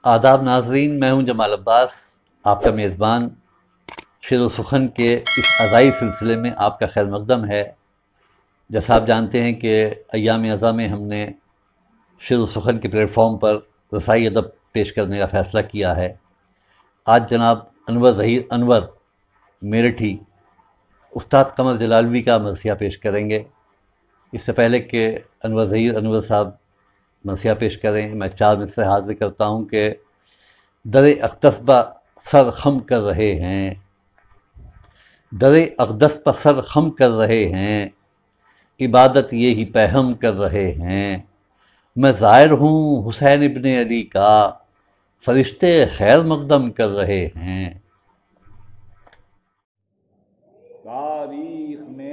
آداب ناظرین، میں ہوں جمال عباس، آپ کا میزبان۔ شعر و سخن کے اس ازائی سلسلے میں آپ کا خیر مقدم ہے۔ جیسا آپ جانتے ہیں کہ ایام ازاں میں ہم نے شعر و سخن کے پلیٹ فارم پر رسائی ادب پیش کرنے کا فیصلہ کیا ہے۔ آج جناب انور ظہیر انور میرٹھی استاد قمر جلالوی کا مرثیہ پیش کریں گے۔ اس سے پہلے کہ انور ظہیر انور صاحب مرثیہ پیش کریں، میں چار مصرے حاضر کرتا ہوں کہ در اقدس پر سر خم کر رہے ہیں، در اقدس پر سر خم کر رہے ہیں، عبادت یہ ہی پہم کر رہے ہیں۔ میں زائر ہوں حسین ابن علی کا، فرشتے خیر مقدم کر رہے ہیں۔ تاریخ میں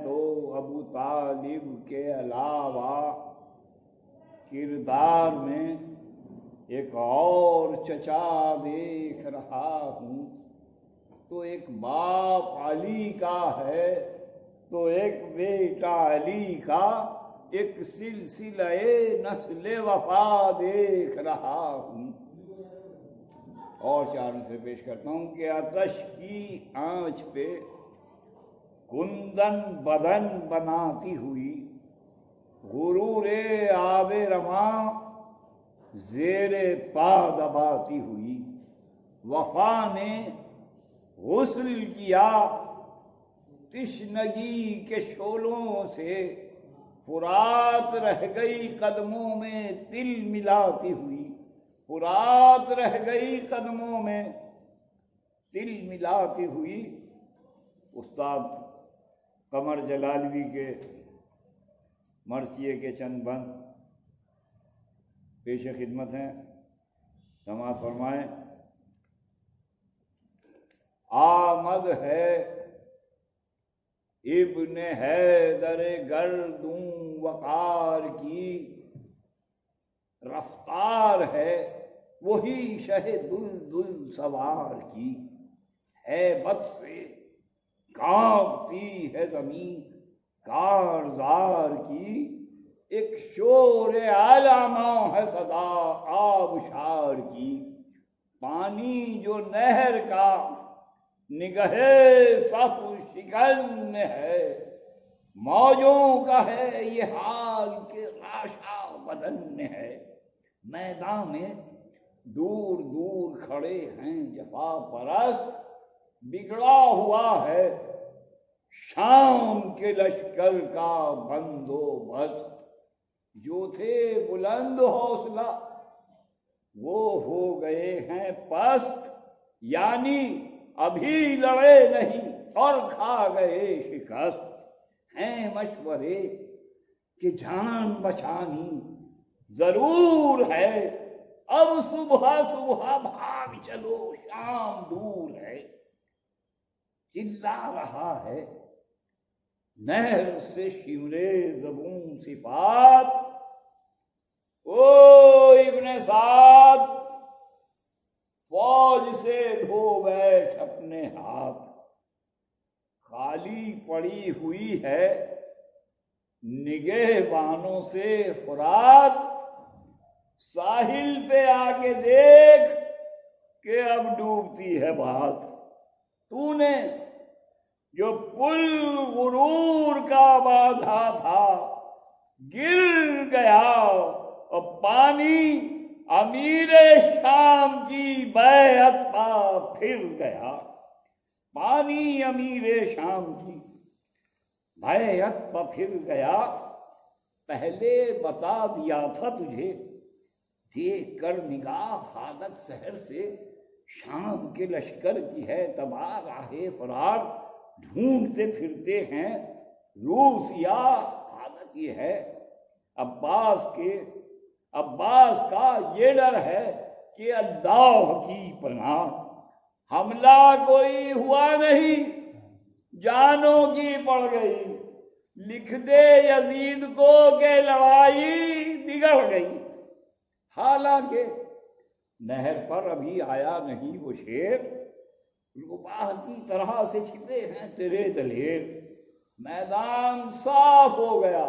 تو ابو طالب کے علاوہ کردار میں ایک اور چچا دیکھ رہا ہوں، تو ایک باپ علی کا ہے تو ایک بیٹا علی کا، ایک سلسلہ نسل وفا دیکھ رہا ہوں۔ اور چار مصرے پیش کرتا ہوں کہ آتش کی آنچ پہ کندن بدن بناتی ہوئی، غرور آب رواں زیر پا دباتی ہوئی، وفا نے غسل کیا تشنگی کے شعلوں سے، فرات رہ گئی قدموں میں تل ملاتی ہوئی، فرات رہ گئی قدموں میں تل ملاتی ہوئی۔ استاد قمر جلالوی کے مرثیے کے چند بند پیش خدمت ہیں، سماعت فرمائیں۔ آمد ہے ابن حیدر گردوں وقار کی، رفتار ہے وہی شہ دل سوار کی، ہیبت سے کانپتی ہے زمین کارزار کی، ایک شور علامہ ہے صدا آبشار کی، پانی جو نہر کا نگہ صف شکن ہے، موجوں کا ہے یہ حال کہ راشا بدن ہے، میدان میں دور دور کھڑے ہیں جفا پرست، بگڑا ہوا ہے شام کے لشکر کا بندوبست، جو تھے بلند حوصلہ وہ ہو گئے ہیں پست، یعنی ابھی لڑے نہیں اور کھا گئے شکست، ہیں مشورے کہ جان بچانی ضرور ہے، اب صبح صبح بھاگ چلو شام دور ہے، چلا رہا ہے نہر سے شمرے زبون صفات، او ابن سعد فوج سے دھو بیٹھ اپنے ہاتھ، خالی پڑی ہوئی ہے نگہبانوں سے فرات، ساحل پہ آ کے دیکھ کہ اب ڈوبتی ہے بات، تو نے جو پل غرور کا باندھا تھا گر گیا، اور پانی امیر شام کی بیعت پا پھر گیا، پانی امیر شام کی بیعت پا پھر گیا، پہلے بتا دیا تھا تجھے دیکھ کر نگاہ حالت سحر سے، شام کے لشکر کی ہے تباہ راہ فرار، ڈھونڈتے پھرتے ہیں روسیا، حالت یہ ہے عباس کا یہ ڈر ہے کہ اللہ کی پناہ، حملہ کوئی ہوا نہیں جانوں کی پڑ گئی، لکھ دے یزید کو کہ لڑائی بگڑ گئی، حالانکہ نہر پر ابھی آیا نہیں وہ شیر، روباہ کی طرح سے چھپے ہیں تیرے دلیر، میدان صاف ہو گیا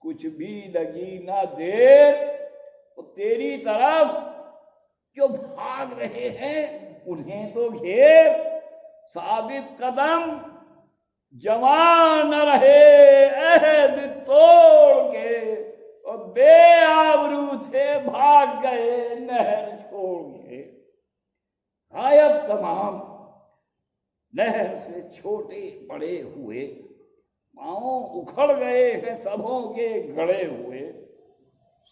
کچھ بھی لگی نہ دیر، تیری طرف جو بھاگ رہے ہیں انہیں تو گھیر، ثابت قدم جمع نہ رہے عہد توڑ کے، اور بے آبرو سے بھاگ گئے نہر چھوڑ کے۔ غائب تمام نہر سے چھوٹے بڑے ہوئے، پاؤں اکھڑ گئے ہیں سبوں کے گڑے ہوئے۔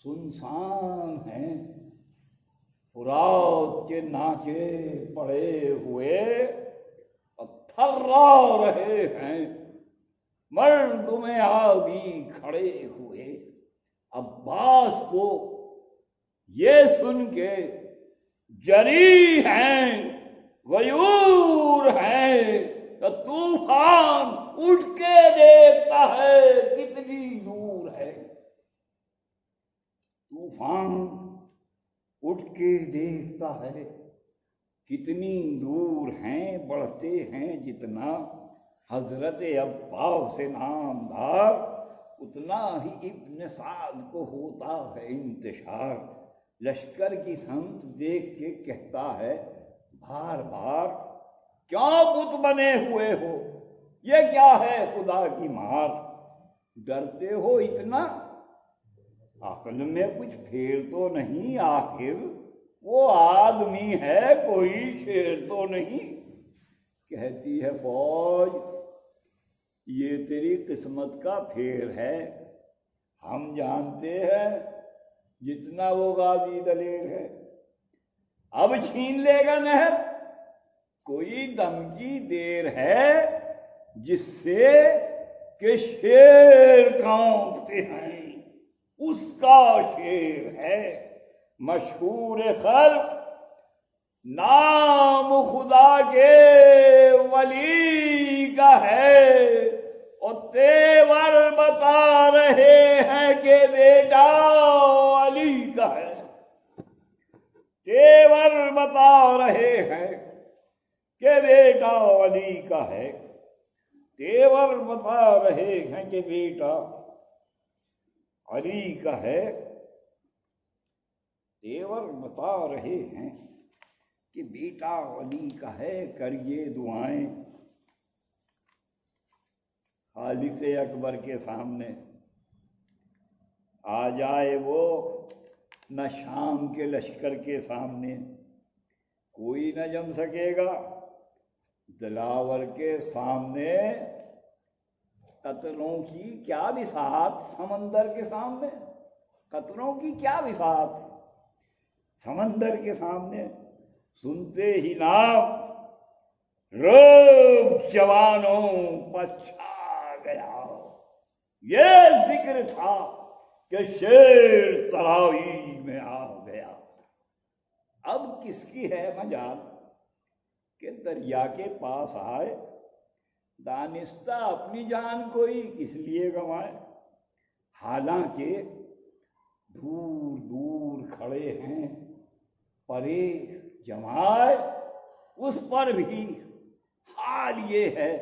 سنسان ہیں فرات کے ناچے پڑے ہوئے، اور تھرا رہے ہیں مردم آبی کھڑے ہوئے۔ عباس کو یہ سن کے جری ہیں غیور ہیں، تو طوفان اٹھ کے دیکھتا ہے کتنی دور ہے۔ طوفان اٹھ کے دیکھتا ہے کتنی دور ہیں، بڑھتے ہیں جتنا حضرت عباس سے نامدار، اتنا ہی ابن سعد کو ہوتا ہے انتشار۔ لشکر کی سمت دیکھ کے کہتا ہے بار بار، کیوں بت بنے ہوئے ہو، یہ کیا ہے خدا کی مار؟ ڈرتے ہو اتنا، عقل میں کچھ پھیر تو نہیں؟ آخر وہ آدمی ہے کوئی شیر تو نہیں۔ کہتی ہے فوج یہ تیری قسمت کا پھیر ہے، ہم جانتے ہیں جتنا وہ غازی دلیر ہے۔ اب چھین لے گا نہر، کوئی دم کی دیر ہے جس سے کہ شیر کانپتے ہیں، اس کا شیر ہے مشہور خلق، نام خدا کے ولی کا ہے، اور تیور بتا رہے ہیں کہ بیٹا علی کا ہے۔ تیور بتا رہے ہیں کہ بیٹا علی کا ہے، تیور بتا رہے ہیں کہ بیٹا علی کا ہے، تیور بتا رہے ہیں کہ بیٹا علی کا ہے۔ کریے دعائیں خالق اکبر کے سامنے، آ جائے وہ نہ شام کے لشکر کے سامنے، کوئی نہ جم سکے گا دلاور کے سامنے۔ قطروں کی کیا بساط سمندر کے سامنے، قطروں کی کیا بساط سمندر کے سامنے۔ سنتے ہی نام روب جوانوں پر چھا گیا، یہ ذکر تھا کہ شیر تراویح میں آ گیا۔ اب کس کی ہے مجال کہ دریا کے پاس آئے، دانستہ اپنی جان کوئی کس لیے گنوائے۔ حالانکہ دور دور کھڑے ہیں پرے جمائے، اس پر بھی حال یہ ہے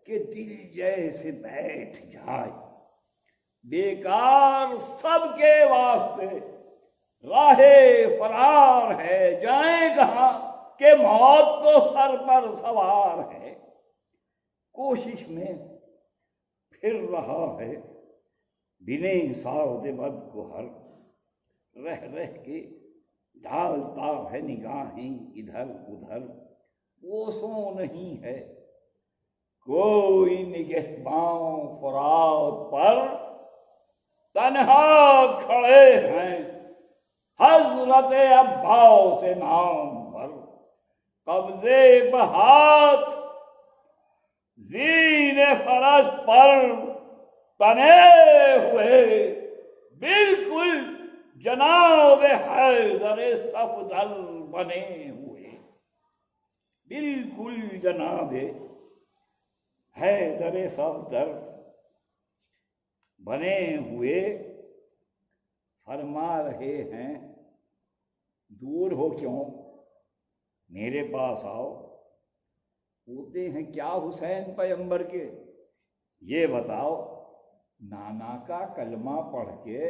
کہ دل جیسے بیٹھ جائے۔ بیکار سب کے واسطے راہ فرار ہے، جائیں کہاں کہ موت تو سر پر سوار ہے۔ کوشش میں پھر رہا ہے بنے ساود بد کو ہر، رہ رہ کے ڈالتا ہے نگاہیں ادھر ادھر۔ وہ سو نہیں ہے کوئی نگہباں فرات پر، تنہا کھڑے ہیں حضرت عباس سے نام پر۔ قبضے بہات زین فرش پر تنے ہوئے، بالکل جناب حیدر صفدر بنے ہوئے، بالکل جناب حیدر صفدر بنے ہوئے۔ فرما رہے ہیں دور ہو کیوں، میرے پاس آؤ۔ ہوتے ہیں کیا حسین پیغمبر کے، یہ بتاؤ۔ نانا کا کلمہ پڑھ کے